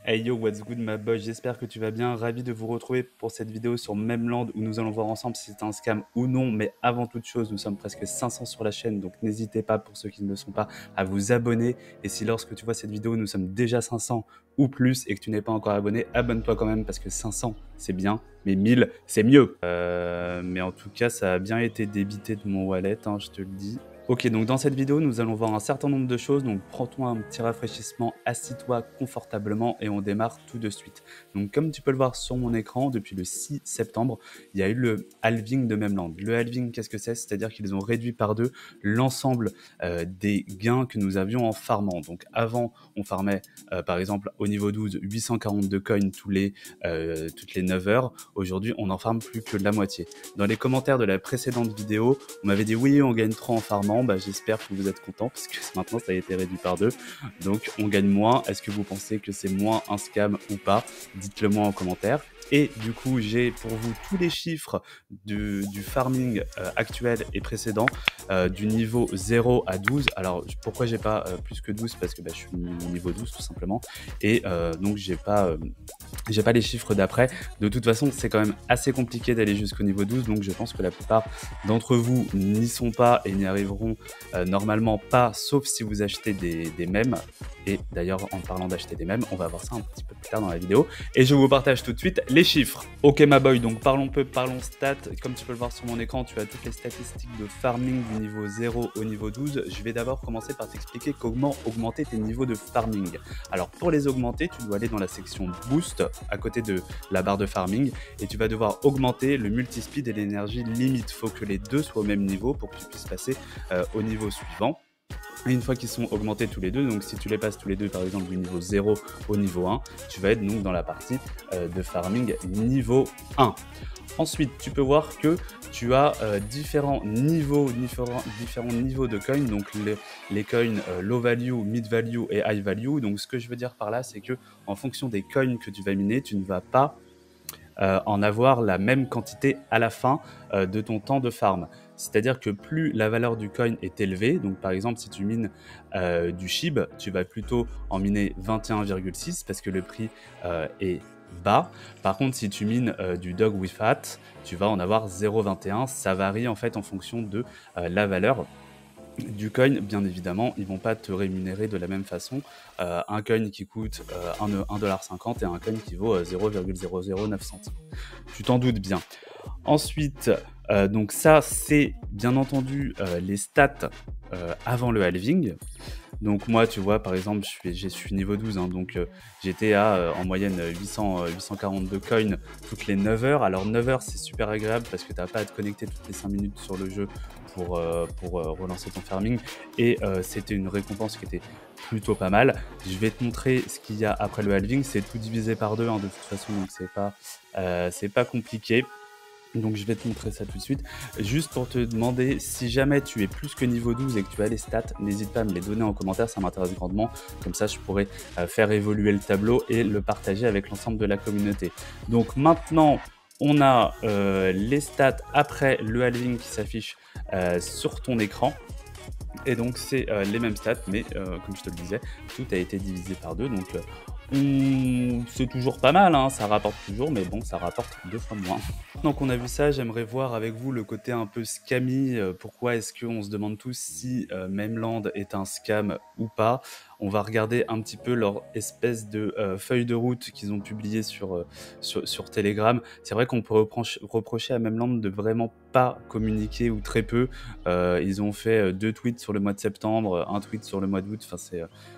Hey yo, what's good ma boy, j'espère que tu vas bien, ravi de vous retrouver pour cette vidéo sur Memland où nous allons voir ensemble si c'est un scam ou non, mais avant toute chose, nous sommes presque 500 sur la chaîne, donc n'hésitez pas pour ceux qui ne le sont pas à vous abonner, et si lorsque tu vois cette vidéo, nous sommes déjà 500 ou plus et que tu n'es pas encore abonné, abonne-toi quand même parce que 500 c'est bien, mais 1000 c'est mieux. Mais en tout cas, ça a bien été débité de mon wallet, hein, je te le dis. Ok, donc dans cette vidéo, nous allons voir un certain nombre de choses. Donc prends-toi un petit rafraîchissement, assis-toi confortablement et on démarre tout de suite. Donc comme tu peux le voir sur mon écran, depuis le 6 septembre, il y a eu le halving de Memland. Le halving, qu'est-ce que c'est? C'est-à-dire qu'ils ont réduit par deux l'ensemble des gains que nous avions en farmant. Donc avant, on farmait par exemple au niveau 12, 842 coins toutes les 9 heures. Aujourd'hui, on n'en farme plus que de la moitié. Dans les commentaires de la précédente vidéo, on m'avait dit oui, on gagne trop en farmant. Bah, j'espère que vous êtes contents parce que maintenant ça a été réduit par deux. Donc on gagne moins. Est-ce que vous pensez que c'est moins un scam ou pas? Dites-le moi en commentaire. Et du coup, j'ai pour vous tous les chiffres du farming actuel et précédent, du niveau 0 à 12. Alors pourquoi j'ai pas plus que 12? Parce que je suis au niveau 12 tout simplement. Et donc j'ai pas les chiffres d'après. De toute façon, c'est quand même assez compliqué d'aller jusqu'au niveau 12, donc je pense que la plupart d'entre vous n'y sont pas et n'y arriveront normalement pas, sauf si vous achetez des mèmes. Et d'ailleurs, en parlant d'acheter des mèmes, on va voir ça un petit peu plus tard dans la vidéo. Et je vous partage tout de suite les chiffres. Ok ma boy, donc parlons stats. Comme tu peux le voir sur mon écran, tu as toutes les statistiques de farming du niveau 0 au niveau 12. Je vais d'abord commencer par t'expliquer comment augmenter tes niveaux de farming. Alors pour les augmenter, tu dois aller dans la section Boost, à côté de la barre de farming, et tu vas devoir augmenter le multispeed et l'énergie limite. Il faut que les deux soient au même niveau pour que tu puisses passer au niveau suivant. Et une fois qu'ils sont augmentés tous les deux, donc si tu les passes tous les deux par exemple du niveau 0 au niveau 1, tu vas être donc dans la partie de farming niveau 1. Ensuite, tu peux voir que tu as différents niveaux de coins, donc les coins low value, mid value et high value. Donc ce que je veux dire par là, c'est que en fonction des coins que tu vas miner, tu ne vas pas en avoir la même quantité à la fin de ton temps de farm. C'est-à-dire que plus la valeur du coin est élevée, donc par exemple si tu mines du SHIB, tu vas plutôt en miner 21,6 parce que le prix est bas. Par contre, si tu mines du Dog with Hat, tu vas en avoir 0,21. Ça varie en fait en fonction de la valeur du coin. Bien évidemment, ils vont pas te rémunérer de la même façon. Un coin qui coûte 1,50$ et un coin qui vaut 0,009 centimes. Tu t'en doutes bien. Ensuite, donc ça, c'est bien entendu les stats avant le halving. Donc moi, tu vois, par exemple, je suis niveau 12, hein, donc j'étais à en moyenne 842 coins toutes les 9 heures. Alors 9 heures, c'est super agréable parce que tu n'as pas à te connecter toutes les 5 minutes sur le jeu pour relancer ton farming. Et c'était une récompense qui était plutôt pas mal. Je vais te montrer ce qu'il y a après le halving. C'est tout divisé par deux, hein, de toute façon, donc c'est pas compliqué. Donc je vais te montrer ça tout de suite. Juste pour te demander, si jamais tu es plus que niveau 12 et que tu as les stats, n'hésite pas à me les donner en commentaire, ça m'intéresse grandement. Comme ça, je pourrais faire évoluer le tableau et le partager avec l'ensemble de la communauté. Donc maintenant, on a les stats après le halving qui s'affichent sur ton écran. Et donc c'est les mêmes stats, mais comme je te le disais, tout a été divisé par deux. Donc c'est toujours pas mal, hein, ça rapporte toujours, mais bon, ça rapporte 2 fois moins. Maintenant qu'on a vu ça, j'aimerais voir avec vous le côté un peu scammy. Pourquoi est-ce qu'on se demande tous si Memland est un scam ou pas? On va regarder un petit peu leur espèce de feuille de route qu'ils ont publiée sur Telegram. C'est vrai qu'on peut reprocher à Memland de vraiment pas communiquer ou très peu. Ils ont fait 2 tweets sur le mois de septembre, un tweet sur le mois d'août. Enfin,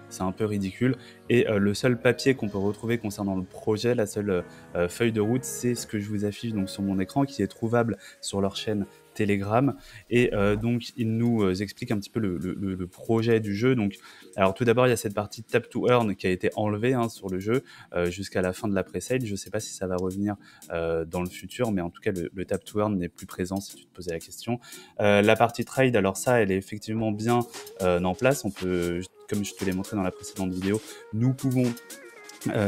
c'est un peu ridicule. Et le seul papier qu'on peut retrouver concernant le projet, la seule feuille de route, c'est ce que je vous affiche donc sur mon écran, qui est trouvable sur leur chaîne Telegram. Et donc ils nous expliquent un petit peu le projet du jeu. Donc alors tout d'abord, il y a cette partie tap to earn qui a été enlevée sur le jeu jusqu'à la fin de la pré-sale. Je sais pas si ça va revenir dans le futur, mais en tout cas le tap to earn n'est plus présent si tu te posais la question. La partie trade, alors ça, elle est effectivement bien en place. On peut, comme je te l'ai montré dans la précédente vidéo, nous pouvons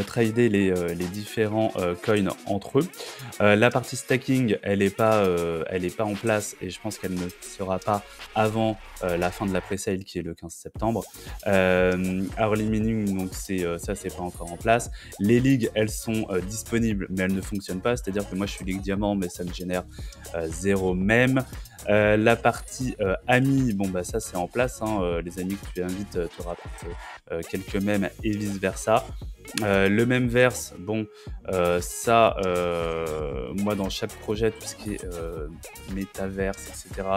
trader les différents coins entre eux. La partie stacking, elle n'est pas en place et je pense qu'elle ne sera pas avant la fin de la pre-sale qui est le 15 septembre. Early mining, donc ça, c'est pas encore en place. Les ligues, elles sont disponibles, mais elles ne fonctionnent pas. C'est-à-dire que moi, je suis ligue diamant, mais ça me génère 0 mème. La partie amis, bon bah ça c'est en place, hein, les amis que tu invites te rapportent quelques mèmes et vice versa. Le même verse, bon, ça, moi dans chaque projet, tout ce qui est métaverse, etc.,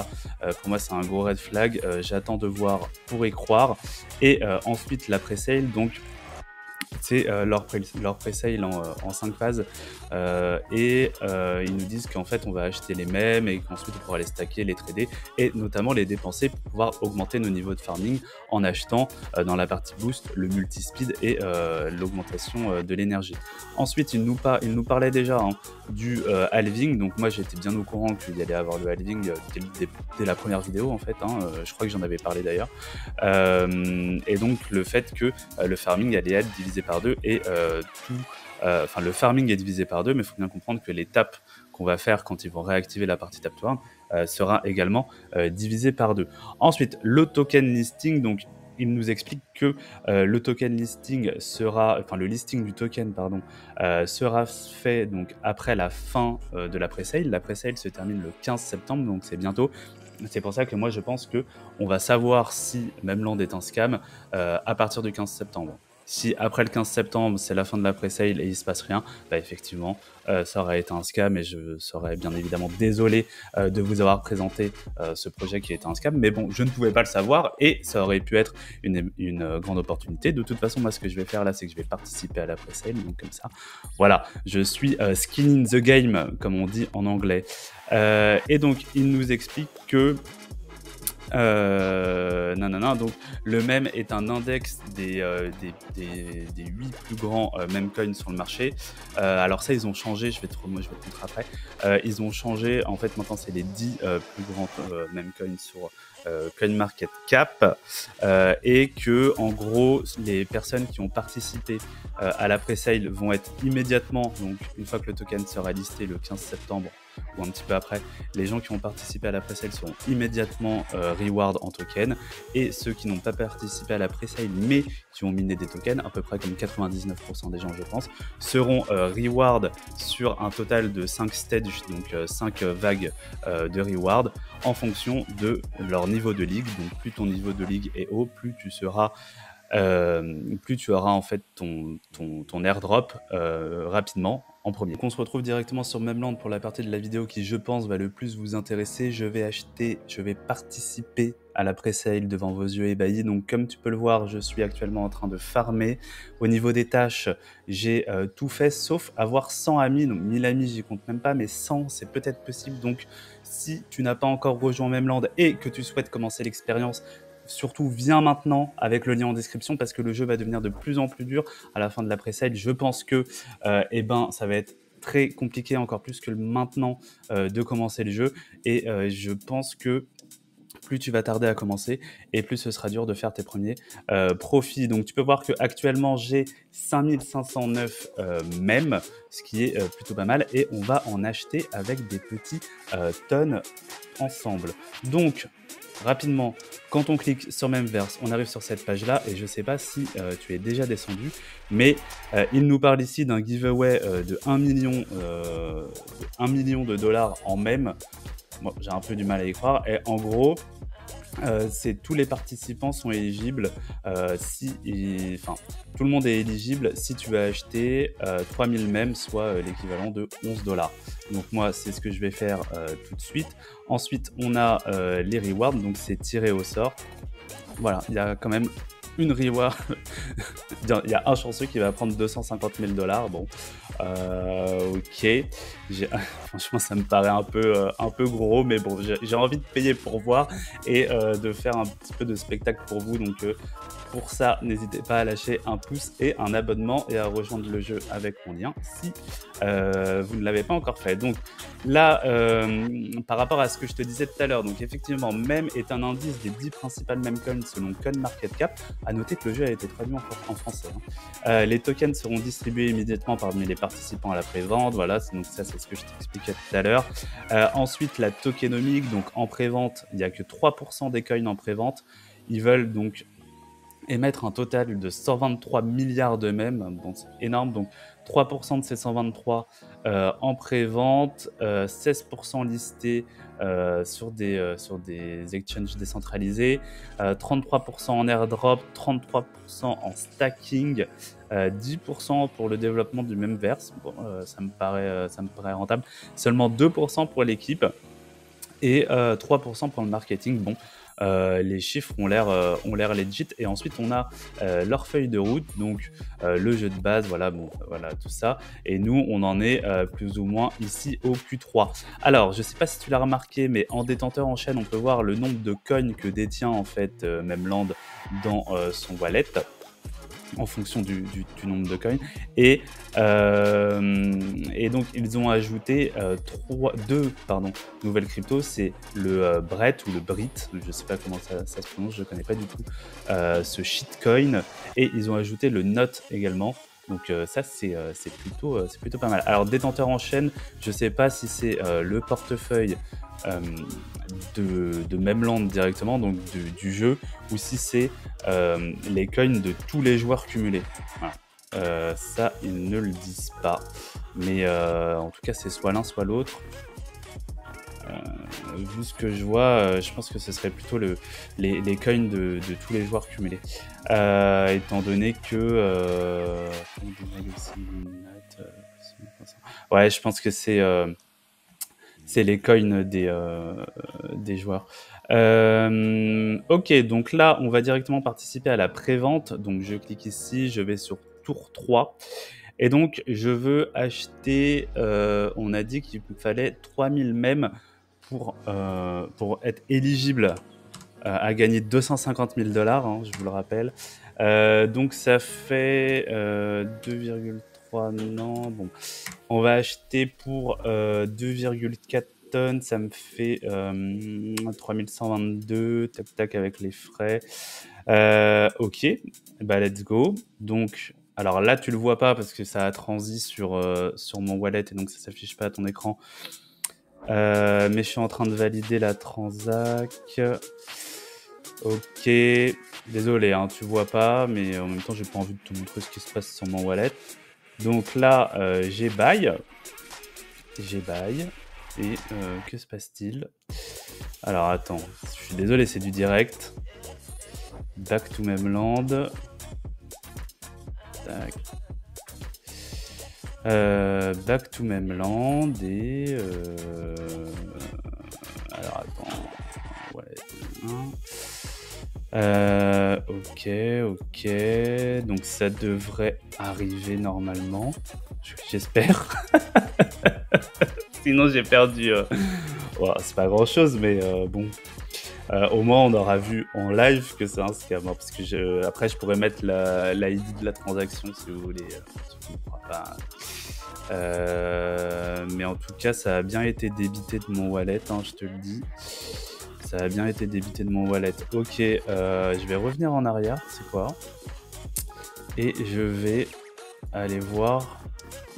pour moi c'est un gros red flag. J'attends de voir pour y croire. Et ensuite la pre-sale, donc c'est leur pre-sale en 5 phases et ils nous disent qu'en fait on va acheter les mêmes et qu'ensuite on pourra les stacker, les trader et notamment les dépenser pour pouvoir augmenter nos niveaux de farming en achetant dans la partie boost le multi-speed et l'augmentation de l'énergie. Ensuite il nous parlait déjà du halving, donc moi j'étais bien au courant qu'il y allait avoir le halving dès la première vidéo en fait, je crois que j'en avais parlé d'ailleurs, et donc le fait que le farming allait être divisé par 2 et le farming est divisé par 2, mais il faut bien comprendre que l'étape qu'on va faire quand ils vont réactiver la partie tap to earn sera également divisée par 2. Ensuite, le token listing, donc il nous explique que le token listing sera, enfin le listing du token pardon, sera fait donc après la fin de la pre-sale. La pre-sale se termine le 15 septembre, donc c'est bientôt. C'est pour ça que moi je pense que on va savoir si Memland est un scam à partir du 15 septembre. Si après le 15 septembre, c'est la fin de la pre-sale et il se passe rien, bah effectivement, ça aurait été un scam et je serais bien évidemment désolé de vous avoir présenté ce projet qui était un scam. Mais bon, je ne pouvais pas le savoir et ça aurait pu être une grande opportunité. De toute façon, moi, ce que je vais faire là, c'est que je vais participer à la pre-sale. Donc comme ça, voilà, je suis skin in the game, comme on dit en anglais. Et donc, il nous explique que donc le meme est un index des 8 plus grands meme coins sur le marché. Alors ça ils ont changé, je vais te montrer après. Ils ont changé, en fait maintenant c'est les 10 plus grands meme coins sur CoinMarketCap, et que en gros les personnes qui ont participé à la pre-sale vont être immédiatement, donc une fois que le token sera listé le 15 septembre ou un petit peu après, les gens qui ont participé à la pre-sale seront immédiatement reward en token, et ceux qui n'ont pas participé à la pre-sale mais qui ont miné des tokens, à peu près comme 99% des gens je pense, seront reward sur un total de 5 stages, donc 5 vagues de reward en fonction de leur niveau de ligue. Donc plus ton niveau de ligue est haut, plus tu auras en fait ton airdrop rapidement en premier. Donc on se retrouve directement sur Memland pour la partie de la vidéo qui, je pense, va le plus vous intéresser. Je vais participer à la pre-sale devant vos yeux ébahis. Donc comme tu peux le voir, je suis actuellement en train de farmer. Au niveau des tâches, j'ai tout fait sauf avoir 100 amis. Donc 1000 amis, j'y compte même pas, mais 100, c'est peut-être possible. Donc si tu n'as pas encore rejoint Memland et que tu souhaites commencer l'expérience, surtout viens maintenant avec le lien en description, parce que le jeu va devenir de plus en plus dur à la fin de la pre-sale. Je pense que ça va être très compliqué, encore plus que maintenant, de commencer le jeu, et je pense que plus tu vas tarder à commencer et plus ce sera dur de faire tes premiers profits. Donc tu peux voir qu'actuellement j'ai 5509 mèmes, ce qui est plutôt pas mal, et on va en acheter avec des petits tonnes ensemble. Donc rapidement, quand on clique sur Memverse, on arrive sur cette page-là, et je ne sais pas si tu es déjà descendu, mais il nous parle ici d'un giveaway de 1 million de dollars en mèmes. Bon, j'ai un peu du mal à y croire, et en gros, tous les participants sont éligibles, tout le monde est éligible si tu vas acheter 3000 mèmes, soit l'équivalent de 11 $. Donc moi, c'est ce que je vais faire tout de suite. Ensuite, on a les rewards, donc c'est tiré au sort. Voilà, il y a quand même une reward. Il y a un chanceux qui va prendre 250 000 $. Bon, ok. Franchement, ça me paraît un peu gros, mais bon, j'ai envie de payer pour voir et de faire un petit peu de spectacle pour vous. Donc, pour ça, n'hésitez pas à lâcher un pouce et un abonnement et à rejoindre le jeu avec mon lien si vous ne l'avez pas encore fait. Donc là, par rapport à ce que je te disais tout à l'heure, donc effectivement, MEM est un indice des 10 principales meme coins selon CoinMarketCap. À noter que le jeu a été traduit en français. Les tokens seront distribués immédiatement parmi les participants à la pré-vente. Voilà, donc ça, c'est ce que je t'expliquais tout à l'heure. Ensuite, la tokenomique. Donc, en pré-vente, il n'y a que 3% des coins en pré-vente. Ils veulent donc émettre un total de 123 milliards de mèmes. Bon, c'est énorme. Donc, 3% de ces 123 en pré-vente, 16% listés sur des exchanges décentralisés, 33% en airdrop, 33% en stacking, 10% pour le développement du même verse. Bon, ça me paraît rentable. Seulement 2% pour l'équipe et 3% pour le marketing. Bon, les chiffres ont l'air legit. Et ensuite, on a leur feuille de route, donc le jeu de base, voilà, bon, voilà, tout ça. Et nous, on en est plus ou moins ici au Q3. Alors, je sais pas si tu l'as remarqué, mais en détenteur en chaîne, on peut voir le nombre de coins que détient en fait Memland dans son wallet, en fonction du nombre de coins. Et donc, ils ont ajouté deux nouvelles cryptos. C'est le Bret ou le Brit, je ne sais pas comment ça se prononce, je ne connais pas du tout ce shitcoin. Et ils ont ajouté le Not également. Donc ça, c'est plutôt pas mal. Alors, détenteur en chaîne, je ne sais pas si c'est le portefeuille de Memland directement, donc du jeu, ou si c'est les coins de tous les joueurs cumulés. Voilà. Ça, ils ne le disent pas. Mais en tout cas, c'est soit l'un, soit l'autre. Vu ce que je vois, je pense que ce serait plutôt les coins de tous les joueurs cumulés. Étant donné que... ouais, je pense que c'est les coins des joueurs. Ok, donc là, on va directement participer à la pré-vente. Donc, je clique ici, je vais sur tour 3. Et donc, je veux acheter... on a dit qu'il me fallait 3000 mèmes pour être éligible à gagner 250 000 $, hein, je vous le rappelle. Donc, ça fait 2,3... Non, bon. On va acheter pour 2,4 tonnes, ça me fait 3122, tac tac avec les frais. Ok, bah let's go. Donc, alors là tu le vois pas parce que ça a transi sur mon wallet et donc ça s'affiche pas à ton écran. Mais je suis en train de valider la transac. Ok, désolé, hein, tu vois pas, mais en même temps j'ai pas envie de te montrer ce qui se passe sur mon wallet. Donc là, j'ai buy. Et que se passe-t-il? Alors attends, je suis désolé, c'est du direct. Back to Memland. Tac. Back to Memland et... alors attends. Ouais. Ok. Donc ça devrait arriver normalement. J'espère. Sinon j'ai perdu. Well, c'est pas grand chose, mais bon. Au moins on aura vu en live que c'est un scam. Hein, parce que après je pourrais mettre la ID de la transaction si vous voulez. Si vous ne pas. Mais en tout cas ça a bien été débité de mon wallet, hein, je te le dis. Ça a bien été débité de mon wallet. Ok, je vais revenir en arrière, c'est quoi? Et je vais aller voir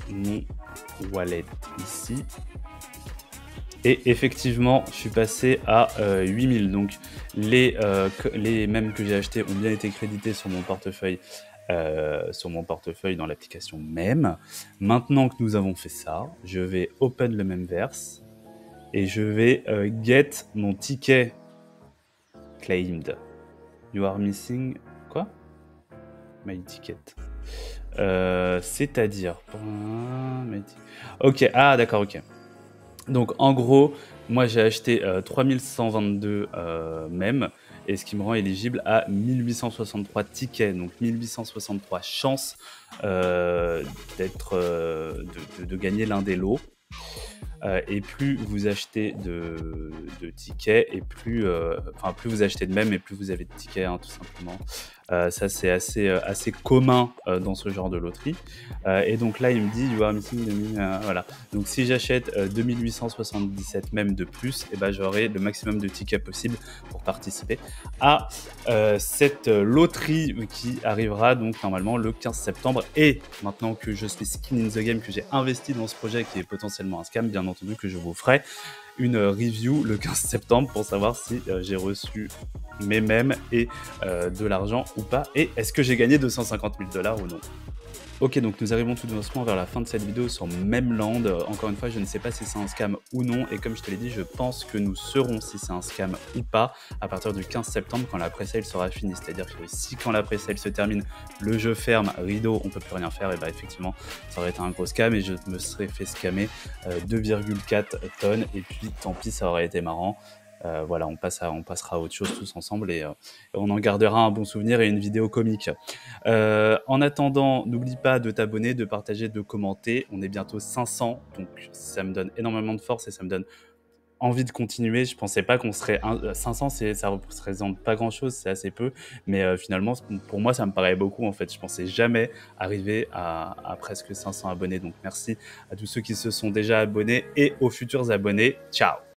mon wallet ici. Et effectivement, je suis passé à 8000. Donc, les mèmes que j'ai achetés ont bien été crédités sur mon portefeuille. Dans l'application Meme. Maintenant que nous avons fait ça, je vais open le Memeverse. Et je vais get mon ticket claimed. You are missing... Quoi? My ticket. C'est-à-dire... Ok, ah d'accord, ok. Donc en gros, moi j'ai acheté 3122 mèmes. Et ce qui me rend éligible à 1863 tickets, donc 1863 chances de gagner l'un des lots. Et plus vous achetez de tickets, et plus vous achetez de mèmes, et plus vous avez de tickets, hein, tout simplement. Ça, c'est assez commun dans ce genre de loterie. Et donc là, il me dit, you are missing 2000, voilà. Donc si j'achète 2877 même de plus, et ben, j'aurai le maximum de tickets possible pour participer à cette loterie qui arrivera donc normalement le 15 septembre. Et maintenant que je suis skin in the game, que j'ai investi dans ce projet qui est potentiellement un scam, bien entendu que je vous ferai une review le 15 septembre pour savoir si j'ai reçu mes mèmes et de l'argent ou pas, et est-ce que j'ai gagné 250 000 $ ou non. Ok, donc nous arrivons tout doucement vers la fin de cette vidéo sur Memland. Encore une fois, je ne sais pas si c'est un scam ou non, et comme je te l'ai dit, je pense que nous saurons si c'est un scam ou pas à partir du 15 septembre quand la pré-sale sera finie. C'est-à-dire que si quand la pré-sale se termine, le jeu ferme, rideau, on peut plus rien faire, et bah effectivement, ça aurait été un gros scam et je me serais fait scammer 2,4 tonnes, et puis tant pis, ça aurait été marrant. Voilà, on passera à autre chose tous ensemble, et on en gardera un bon souvenir et une vidéo comique. En attendant, n'oublie pas de t'abonner, de partager, de commenter. On est bientôt 500, donc ça me donne énormément de force et ça me donne envie de continuer. Je pensais pas qu'on serait 500, ça représente pas grand chose, c'est assez peu, mais finalement pour moi ça me paraît beaucoup en fait. Je pensais jamais arriver à presque 500 abonnés, donc merci à tous ceux qui se sont déjà abonnés et aux futurs abonnés. Ciao.